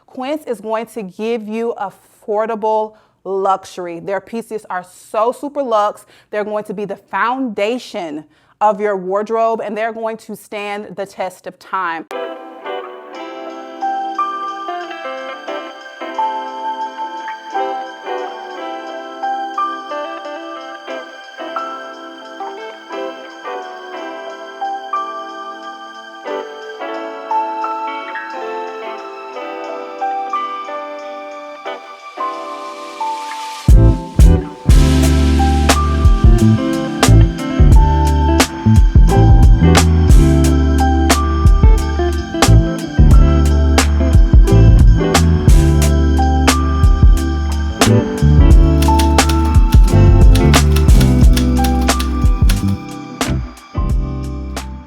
Quince is going to give you affordable luxury. Their pieces are so super luxe. They're going to be the foundation of your wardrobe, and they're going to stand the test of time.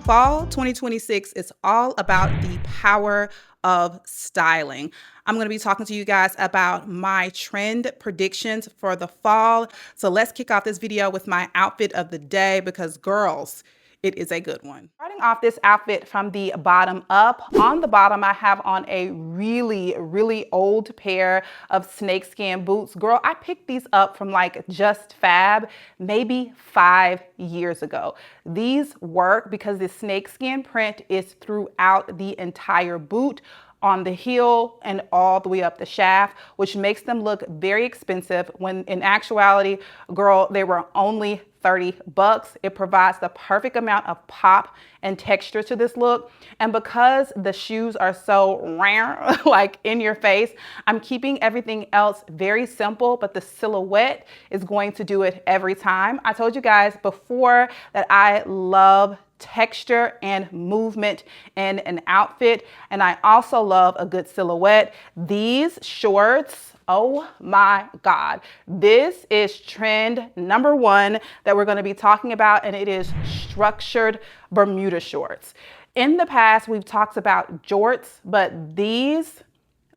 Fall 2026 is all about the power of styling. I'm going to be talking to you guys about my trend predictions for the fall. So let's kick off this video with my outfit of the day because girls, it is a good one. Starting off this outfit from the bottom up. On the bottom, I have on a really old pair of snakeskin boots. Girl, I picked these up from like Just Fab maybe 5 years ago. These work because the snakeskin print is throughout the entire boot, on the heel and all the way up the shaft, which makes them look very expensive when in actuality, girl, they were only $30. It provides the perfect amount of pop and texture to this look. And because the shoes are so rare, like in your face, I'm keeping everything else very simple, but the silhouette is going to do it every time. I told you guys before that I love texture and movement in an outfit, and I also love a good silhouette. These shorts, oh my God, this is trend number one that we're going to be talking about, and it is structured Bermuda shorts. In the past, we've talked about jorts, but these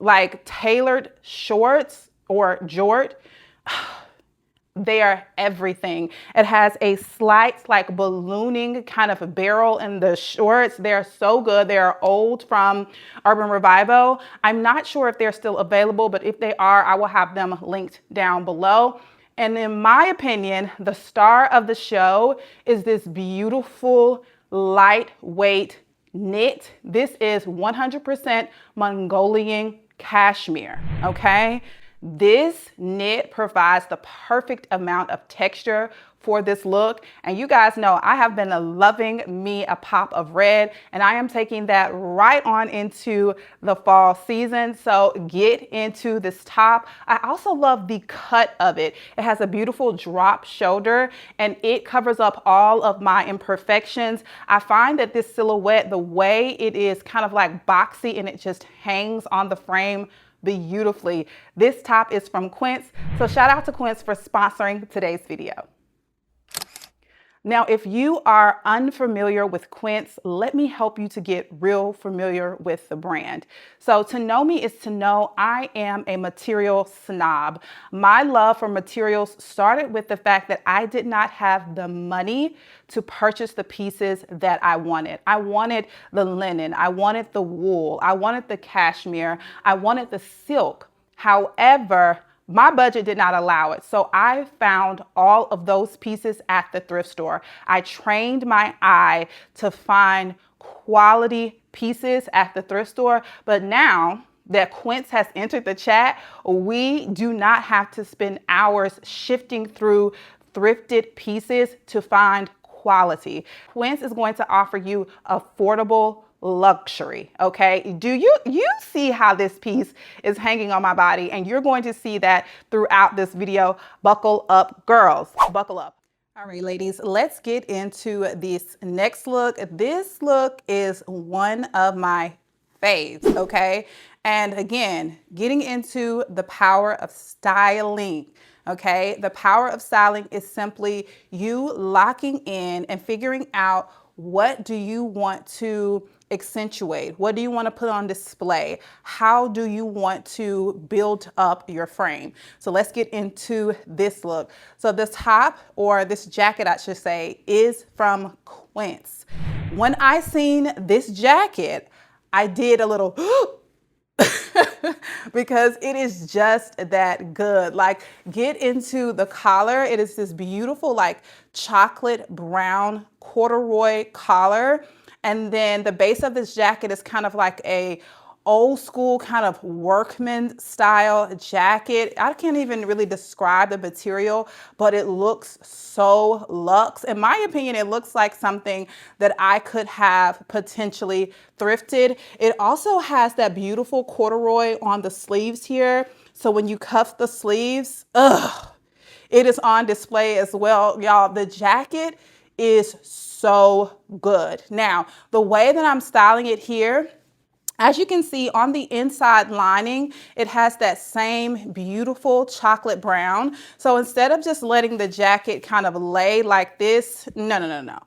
like tailored shorts or jort, they are everything. It has a slight like ballooning kind of a barrel in the shorts. They're so good. They're old from Urban Revival. I'm not sure if they're still available, but if they are, I will have them linked down below. And in my opinion, the star of the show is this beautiful, lightweight knit. This is 100% Mongolian cashmere, okay? This knit provides the perfect amount of texture for this look. And you guys know I have been loving me a pop of red, and I am taking that right on into the fall season. So get into this top. I also love the cut of it. It has a beautiful drop shoulder and it covers up all of my imperfections. I find that this silhouette, the way it is kind of like boxy and it just hangs on the frame beautifully. This top is from Quince. So shout out to Quince for sponsoring today's video. Now, if you are unfamiliar with Quince, let me help you to get real familiar with the brand. So to know me is to know I am a material snob. My love for materials started with the fact that I did not have the money to purchase the pieces that I wanted. I wanted the linen, I wanted the wool, I wanted the cashmere, I wanted the silk. However, my budget did not allow it. So I found all of those pieces at the thrift store. I trained my eye to find quality pieces at the thrift store. But now that Quince has entered the chat, we do not have to spend hours shifting through thrifted pieces to find quality. Quince is going to offer you affordable luxury. Okay, do you see how this piece is hanging on my body? And you're going to see that throughout this video. Buckle up, girls, buckle up. All right, ladies, let's get into this next look. This look is one of my faves, okay? And again, getting into the power of styling. Okay, the power of styling is simply you locking in and figuring out what do you want to accentuate? What do you want to put on display? How do you want to build up your frame? So let's get into this look. So this top, or this jacket I should say, is from Quince. When I seen this jacket, I did a little because it is just that good. Like, get into the collar. It is this beautiful, like, chocolate brown corduroy collar. And then the base of this jacket is kind of like a old school kind of workman style jacket. I can't even really describe the material, but it looks so luxe. In my opinion, it looks like something that I could have potentially thrifted. It also has that beautiful corduroy on the sleeves here. So when you cuff the sleeves, it is on display as well. Y'all, the jacket is so good. Now, the way that I'm styling it here, as you can see on the inside lining, it has that same beautiful chocolate brown. So instead of just letting the jacket kind of lay like this, no.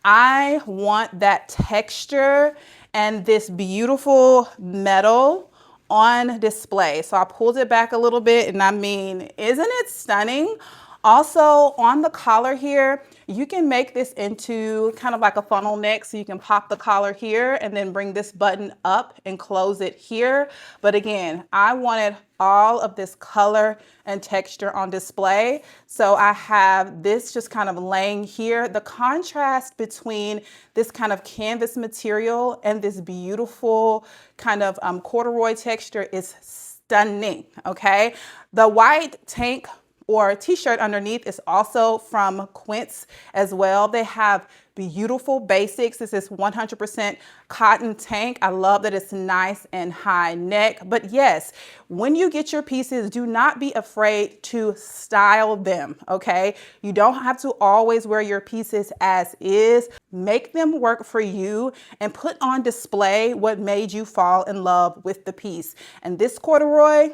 I want that texture and this beautiful metal on display. So I pulled it back a little bit, and I mean, isn't it stunning? Also, on the collar here, you can make this into kind of like a funnel neck, so you can pop the collar here and then bring this button up and close it here. But again, I wanted all of this color and texture on display. So I have this just kind of laying here. The contrast between this kind of canvas material and this beautiful kind of corduroy texture is stunning, okay? The white tank or t-shirt underneath is also from Quince as well. They have beautiful basics. This is 100% cotton tank. I love that it's nice and high neck. But yes, when you get your pieces, do not be afraid to style them, okay? You don't have to always wear your pieces as is. Make them work for you and put on display what made you fall in love with the piece. And this corduroy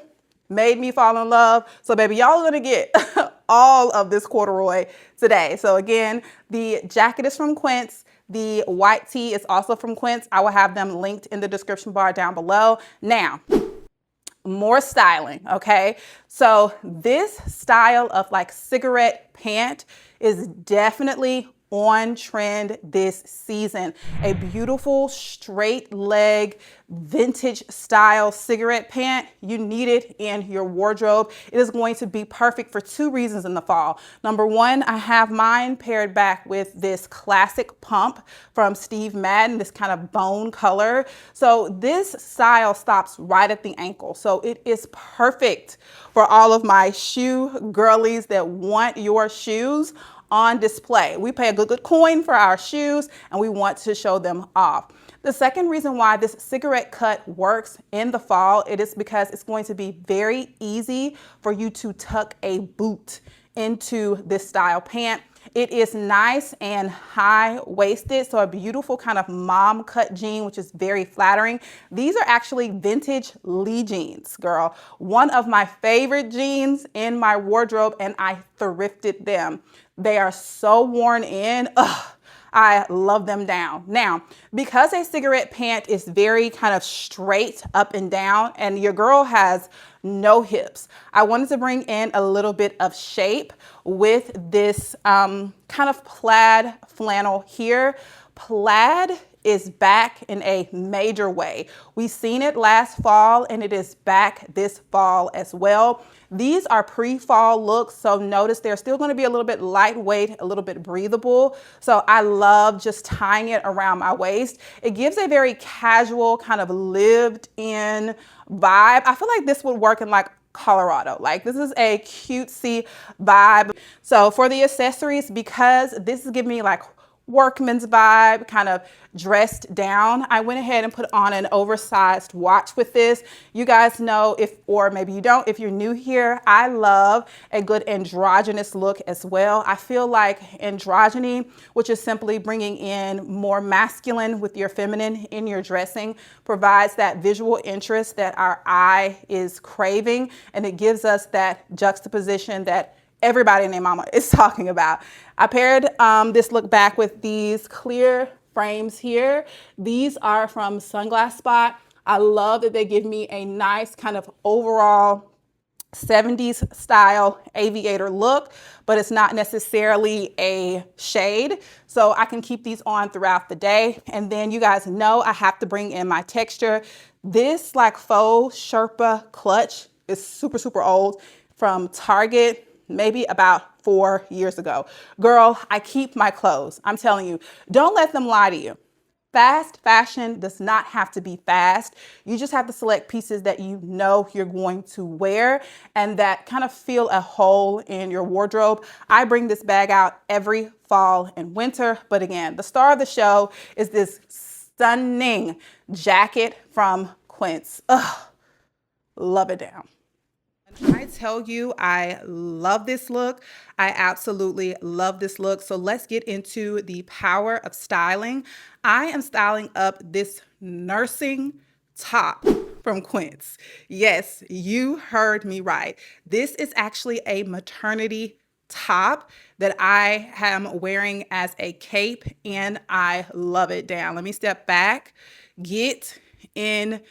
made me fall in love. So baby, y'all are gonna get all of this corduroy today. So again, the jacket is from Quince. The white tee is also from Quince. I will have them linked in the description bar down below. Now, more styling, okay? So this style of like cigarette pant is definitely on trend this season. A beautiful straight leg vintage style cigarette pant. You need it in your wardrobe. It is going to be perfect for two reasons in the fall. Number one, I have mine paired back with this classic pump from Steve Madden, this kind of bone color. So this style stops right at the ankle. So it is perfect for all of my shoe girlies that want your shoes on display. We pay a good coin for our shoes and we want to show them off. The second reason why this cigarette cut works in the fall, it is because it's going to be very easy for you to tuck a boot into this style pant. It is nice and high-waisted, so a beautiful kind of mom cut jean, which is very flattering. These are actually vintage Lee jeans, girl. One of my favorite jeans in my wardrobe, and I thrifted them. They are so worn in. Ugh. I love them down. Now, because a cigarette pant is very kind of straight up and down and your girl has no hips, I wanted to bring in a little bit of shape with this kind of plaid flannel here. Plaid is back in a major way. We've seen it last fall and it is back this fall as well. These are pre-fall looks, so notice they're still going to be a little bit lightweight, a little bit breathable. So I love just tying it around my waist. It gives a very casual kind of lived in vibe. I feel like this would work in like Colorado. Like this is a cutesy vibe. So for the accessories, because this is giving me like workman's vibe, kind of dressed down, I went ahead and put on an oversized watch with this. You guys know, if, or maybe you don't, if you're new here, I love a good androgynous look as well. I feel like androgyny, which is simply bringing in more masculine with your feminine in your dressing, provides that visual interest that our eye is craving, and it gives us that juxtaposition that everybody and their mama is talking about. I paired this look back with these clear frames here. These are from Sunglass Spot. I love that they give me a nice kind of overall 70s style aviator look, but it's not necessarily a shade. So I can keep these on throughout the day. And then you guys know I have to bring in my texture. This like faux Sherpa clutch is super, super old, from Target, maybe about 4 years ago. Girl, I keep my clothes. I'm telling you, don't let them lie to you. Fast fashion does not have to be fast. You just have to select pieces that you know you're going to wear and that kind of fill a hole in your wardrobe. I bring this bag out every fall and winter, but again, the star of the show is this stunning jacket from Quince. Ugh, love it down. I tell you, I love this look. I absolutely love this look. So let's get into the power of styling. I am styling up this nursing top from Quince. Yes, you heard me right. This is actually a maternity top that I am wearing as a cape, and I love it down. Let me step back, get into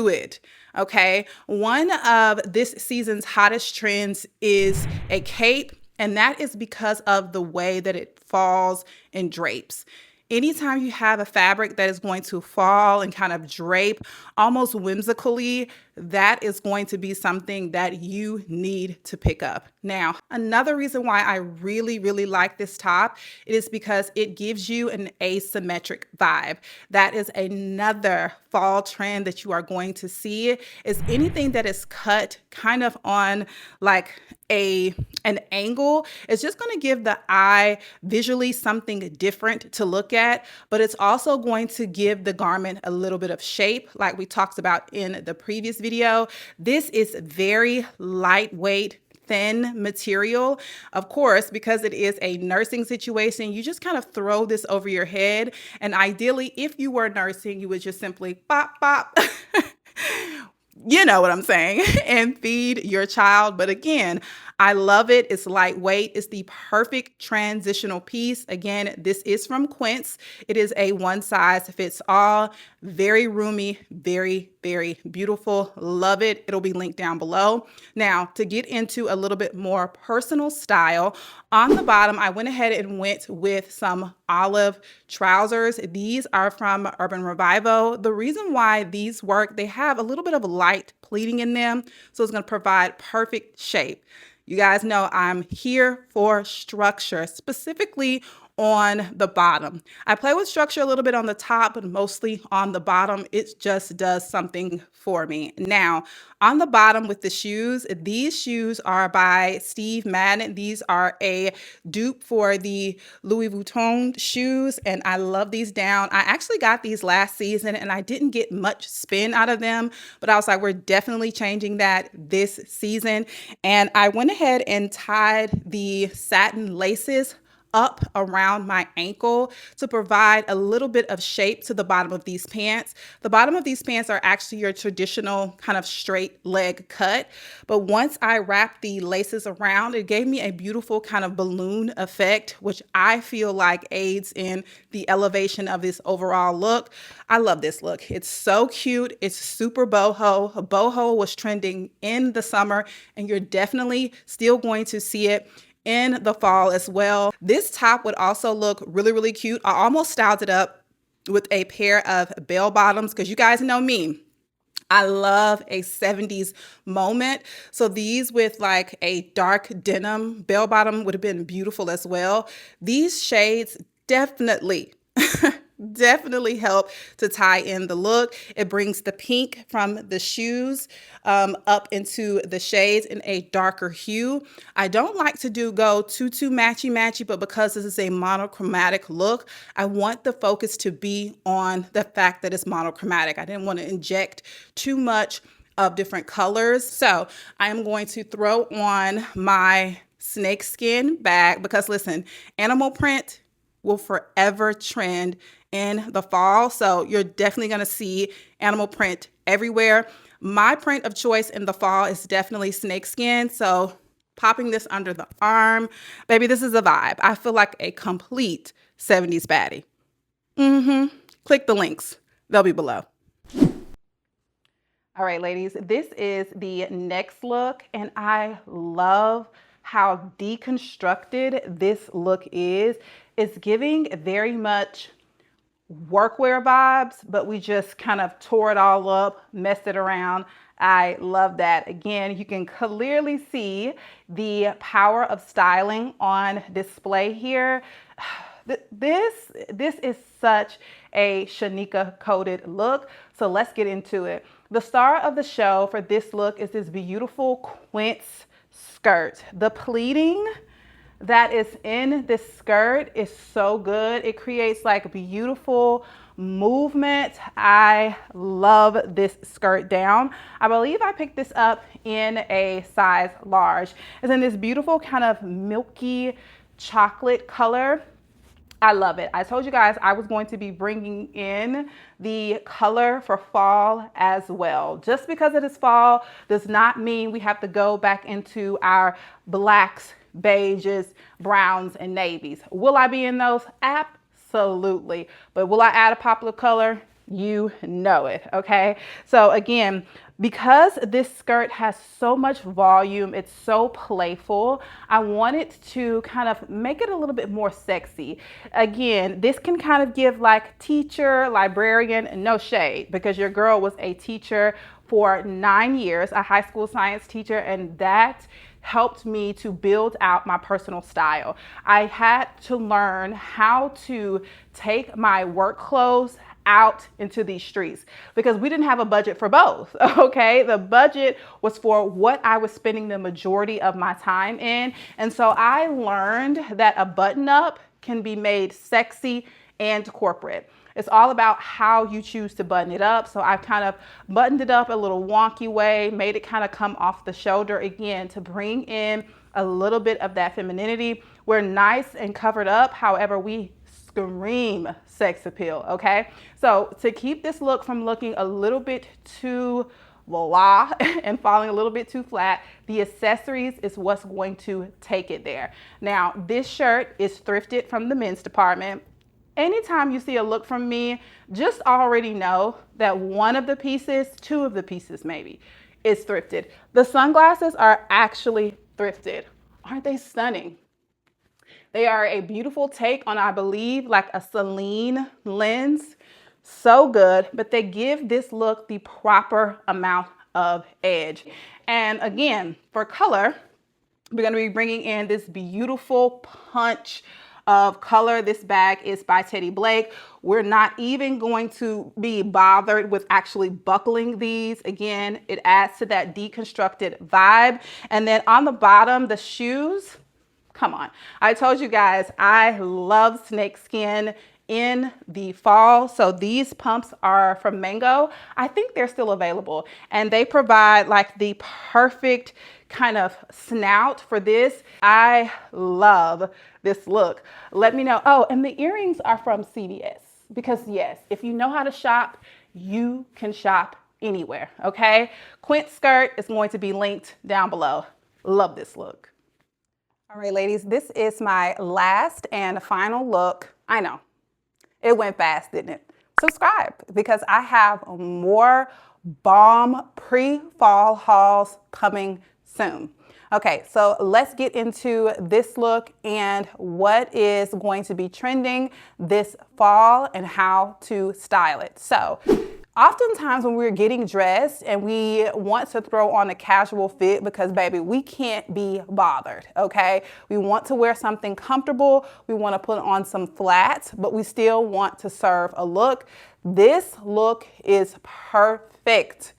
it. Okay, one of this season's hottest trends is a cape, and that is because of the way that it falls and drapes. Anytime you have a fabric that is going to fall and kind of drape almost whimsically, that is going to be something that you need to pick up. Now, another reason why I really, really like this top is because it gives you an asymmetric vibe. That is another fall trend that you are going to see, is anything that is cut kind of on like an angle. It's just going to give the eye visually something different to look at, but it's also going to give the garment a little bit of shape, like we talked about in the previous video. This is very lightweight, thin material. Of course, because it is a nursing situation, you just kind of throw this over your head. And ideally, if you were nursing, you would just simply pop, pop. You know what I'm saying, and feed your child. But again, I love it. It's lightweight. It's the perfect transitional piece. Again, this is from Quince. It is a one size fits all, very roomy, very, very beautiful. Love it. It'll be linked down below. Now, to get into a little bit more personal style, on the bottom, I went ahead and went with some olive trousers. These are from Urban Revival. The reason why these work, they have a little bit of light pleating in them, so it's going to provide perfect shape. You guys know I'm here for structure, specifically on the bottom. I play with structure a little bit on the top, but mostly on the bottom. It just does something for me. Now, on the bottom with the shoes, these shoes are by Steve Madden. These are a dupe for the Louis Vuitton shoes, and I love these down. I actually got these last season, and I didn't get much spin out of them, but I was like, we're definitely changing that this season. And I went ahead and tied the satin laces up around my ankle to provide a little bit of shape to the bottom of these pants. The bottom of these pants are actually your traditional kind of straight leg cut, but once I wrapped the laces around, it gave me a beautiful kind of balloon effect, which I feel like aids in the elevation of this overall look. I love this look. It's so cute. It's super boho. Boho was trending in the summer, and you're definitely still going to see it in the fall as well. This top would also look really, really cute. I almost styled it up with a pair of bell bottoms because you guys know me. I love a 70s moment. So these with like a dark denim bell bottom would have been beautiful as well. These shades definitely definitely help to tie in the look. It brings the pink from the shoes up into the shades in a darker hue. I don't like to go too matchy, but because this is a monochromatic look, I want the focus to be on the fact that it's monochromatic. I didn't want to inject too much of different colors. So I am going to throw on my snakeskin bag because listen, animal print will forever trend in the fall. So you're definitely going to see animal print everywhere. My print of choice in the fall is definitely snakeskin. So popping this under the arm, baby, this is a vibe. I feel like a complete 70s baddie. Click the links. They'll be below. All right, ladies, this is the next look, and I love how deconstructed this look is. It's giving very much workwear vibes, but we just kind of tore it all up, messed it around. I love that. Again, you can clearly see the power of styling on display here. This is such a Shanika coded look. So let's get into it. The star of the show for this look is this beautiful quince skirt. The pleating that is in this skirt is so good. It creates like beautiful movement. I love this skirt down. I believe I picked this up in a size large. It's in this beautiful kind of milky chocolate color. I love it. I told you guys I was going to be bringing in the color for fall as well. Just because it is fall does not mean we have to go back into our blacks, beiges, browns, and navies. Will I be in those? Absolutely. But will I add a pop of color? You know it, okay? So again, because this skirt has so much volume, it's so playful, I wanted to kind of make it a little bit more sexy. Again, this can kind of give like teacher, librarian, no shade, because your girl was a teacher for 9 years, a high school science teacher, and that helped me to build out my personal style. I had to learn how to take my work clothes out into these streets because we didn't have a budget for both. Okay, the budget was for what I was spending the majority of my time in, and so I learned that a button up can be made sexy and corporate. It's all about how you choose to button it up. So I've kind of buttoned it up a little wonky way, made it kind of come off the shoulder again to bring in a little bit of that femininity. We're nice and covered up, however, we scream sex appeal, okay? So to keep this look from looking a little bit too blah and falling a little bit too flat, the accessories is what's going to take it there. Now, this shirt is thrifted from the men's department. Anytime you see a look from me, just already know that one of the pieces, two of the pieces maybe, is thrifted. The sunglasses are actually thrifted. Aren't they stunning? They are a beautiful take on, I believe, like a Celine lens. So good, but they give this look the proper amount of edge. And again, for color, we're going to be bringing in this beautiful punch of color. This bag is by Teddy Blake. We're not even going to be bothered with actually buckling these. Again, it adds to that deconstructed vibe. And then on the bottom, the shoes, come on. I told you guys, I love snakeskin in the fall. So these pumps are from Mango. I think they're still available, and they provide like the perfect kind of snout for this. I love this look. Let me know. Oh, and the earrings are from CVS because yes, if you know how to shop, you can shop anywhere. Okay. Quince skirt is going to be linked down below. Love this look. All right, ladies, this is my last and final look. I know. It went fast, didn't it? Subscribe because I have more bomb pre-fall hauls coming soon. Okay, so let's get into this look and what is going to be trending this fall and how to style it. So oftentimes when we're getting dressed and we want to throw on a casual fit because baby, we can't be bothered, okay? We want to wear something comfortable. We want to put on some flats, but we still want to serve a look. This look is perfect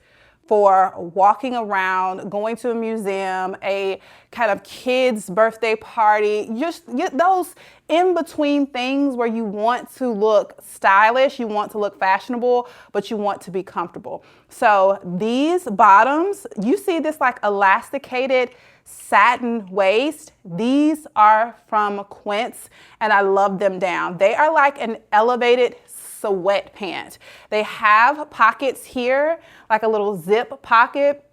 for walking around, going to a museum, a kind of kid's birthday party, just get those in between things where you want to look stylish, you want to look fashionable, but you want to be comfortable. So these bottoms, you see this like elasticated satin waist. These are from Quince and I love them down. They are like an elevated sweat pant. They have pockets here, like a little zip pocket.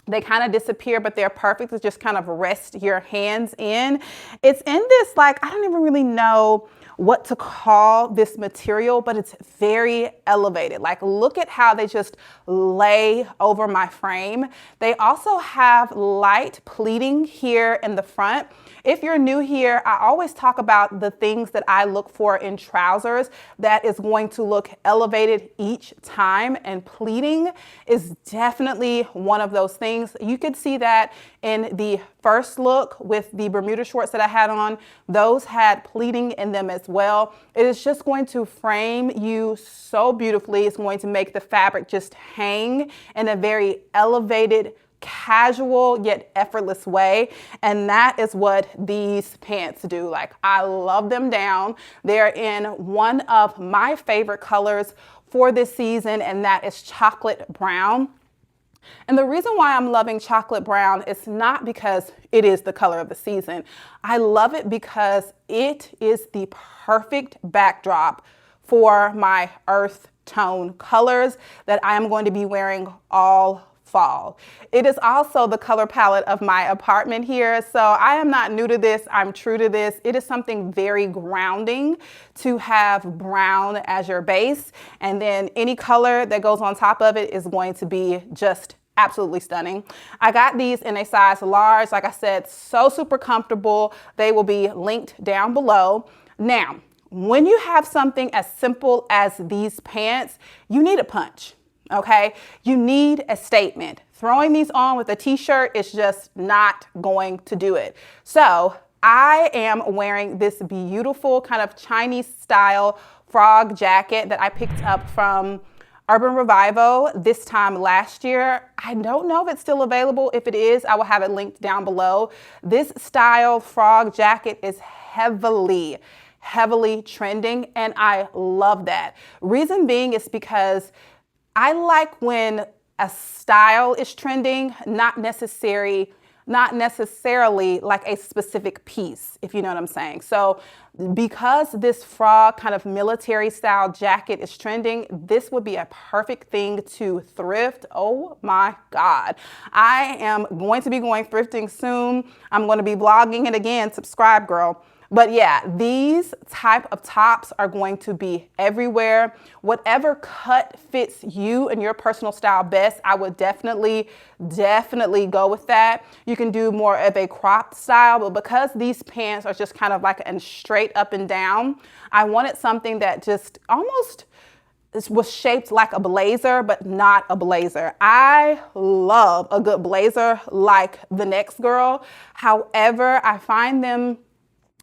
They kind of disappear, but they're perfect to just kind of rest your hands in. It's in this, like, I don't even really know what to call this material, but it's very elevated. Like, look at how they just lay over my frame. They also have light pleating here in the front. If you're new here, I always talk about the things that I look for in trousers that is going to look elevated each time, and pleating is definitely one of those things. You could see that in the first look with the Bermuda shorts that I had on. Those had pleating in them as well. It is just going to frame you so beautifully. It's going to make the fabric just hang in a very elevated, casual yet effortless way, and that is what these pants do. Like, I love them down. They're in one of my favorite colors for this season, and that is chocolate brown. And the reason why I'm loving chocolate brown is not because it is the color of the season. I love it because it is the perfect backdrop for my earth tone colors that I am going to be wearing all fall. It is also the color palette of my apartment here. So I am not new to this. I'm true to this. It is something very grounding to have brown as your base. And then any color that goes on top of it is going to be just absolutely stunning. I got these in a size large. Like I said, so super comfortable. They will be linked down below. Now, when you have something as simple as these pants, you need a punch. Okay, you need a statement. Throwing these on with a t-shirt is just not going to do it. So I am wearing this beautiful kind of Chinese style frog jacket that I picked up from Urban Revival this time last year. I don't know if it's still available. If it is, I will have it linked down below. This style frog jacket is heavily trending, and I love that. Reason being is because I like when a style is trending, not necessarily like a specific piece, if you know what I'm saying. So because this frog kind of military style jacket is trending, this would be a perfect thing to thrift. Oh my God. I am going to be going thrifting soon. I'm going to be vlogging it again. Subscribe, girl. But yeah, these type of tops are going to be everywhere. Whatever cut fits you and your personal style best, I would definitely go with that. You can do more of a cropped style, but because these pants are just kind of like a straight up and down, I wanted something that just almost was shaped like a blazer, but not a blazer. I love a good blazer like the next girl. However, I find them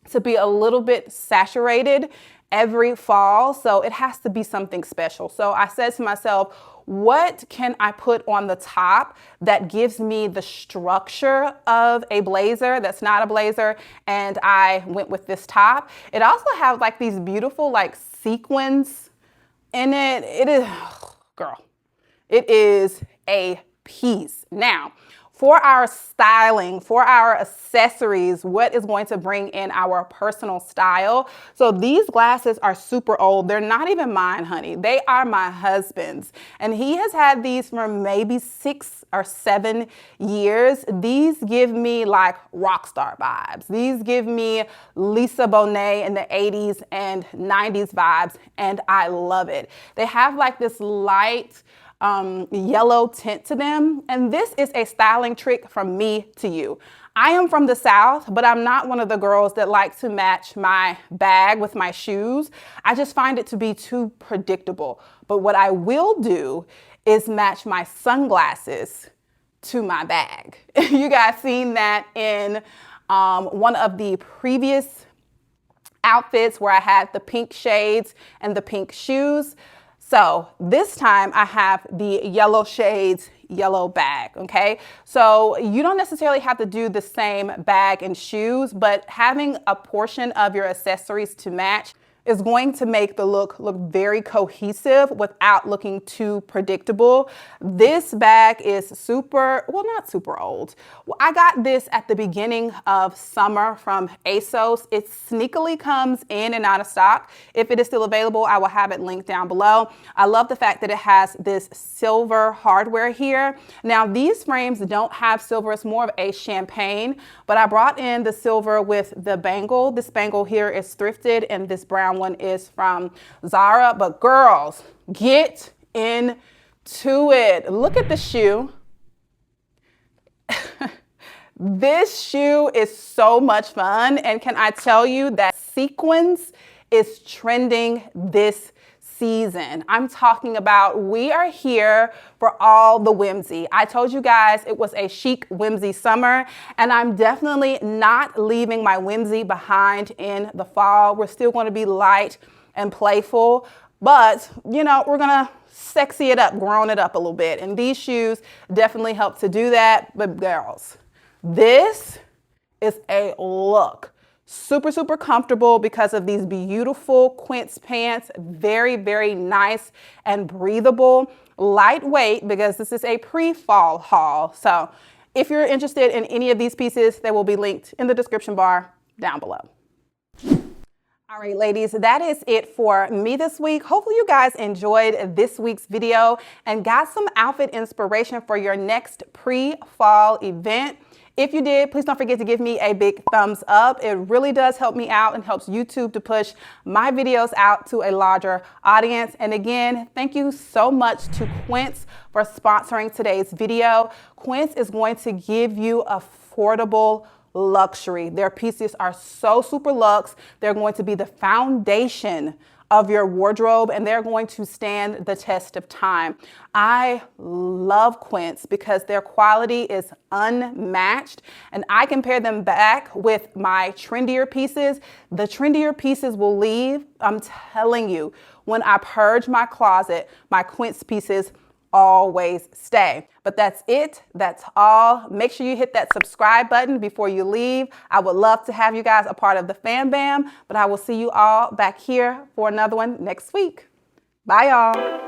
to be a little bit saturated every fall, so it has to be something special. So I said to myself, what can I put on the top that gives me the structure of a blazer that's not a blazer? And I went with this top. It also has like these beautiful like sequins in it. It is, girl, it is a piece. Now, for our styling, for our accessories, what is going to bring in our personal style? So these glasses are super old. They're not even mine, honey. They are my husband's. And he has had these for maybe 6 or 7 years. These give me like rock star vibes. These give me Lisa Bonet in the 80s and 90s vibes, and I love it. They have like this light yellow tint to them. And this is a styling trick from me to you. I am from the South, but I'm not one of the girls that like to match my bag with my shoes. I just find it to be too predictable. But what I will do is match my sunglasses to my bag. You guys seen that in one of the previous outfits where I had the pink shades and the pink shoes. So this time I have the yellow shades, yellow bag, okay? So you don't necessarily have to do the same bag and shoes, but having a portion of your accessories to match is going to make the look very cohesive without looking too predictable. This bag is not super old. Well, I got this at the beginning of summer from ASOS. It sneakily comes in and out of stock. If it is still available, I will have it linked down below. I love the fact that it has this silver hardware here. Now, these frames don't have silver. It's more of a champagne, but I brought in the silver with the bangle. This bangle here is thrifted, and this brown one is from Zara. But girls, get into it. Look at the shoe. This shoe is so much fun, and can I tell you that sequins is trending this season. I'm talking about, we are here for all the whimsy. I told you guys it was a chic whimsy summer, and I'm definitely not leaving my whimsy behind in the fall. We're still going to be light and playful, but you know, we're gonna sexy it up, grown it up a little bit, and these shoes definitely help to do that. But girls, this is a look. Super, super comfortable because of these beautiful quince pants. Very, very nice and breathable. Lightweight because this is a pre-fall haul. So if you're interested in any of these pieces, they will be linked in the description bar down below. All right, ladies, that is it for me this week. Hopefully you guys enjoyed this week's video and got some outfit inspiration for your next pre-fall event. If you did, please don't forget to give me a big thumbs up. It really does help me out and helps YouTube to push my videos out to a larger audience. And again, thank you so much to Quince for sponsoring today's video. Quince is going to give you affordable luxury. Their pieces are so super luxe. They're going to be the foundation of your wardrobe, and they're going to stand the test of time. I love Quince because their quality is unmatched, and I compare them back with my trendier pieces. The trendier pieces will leave. I'm telling you, when I purge my closet, my Quince pieces always stay. But that's it. That's all. Make sure you hit that subscribe button before you leave. I would love to have you guys a part of the Fam Bam, but I will see you all back here for another one next week. Bye, y'all.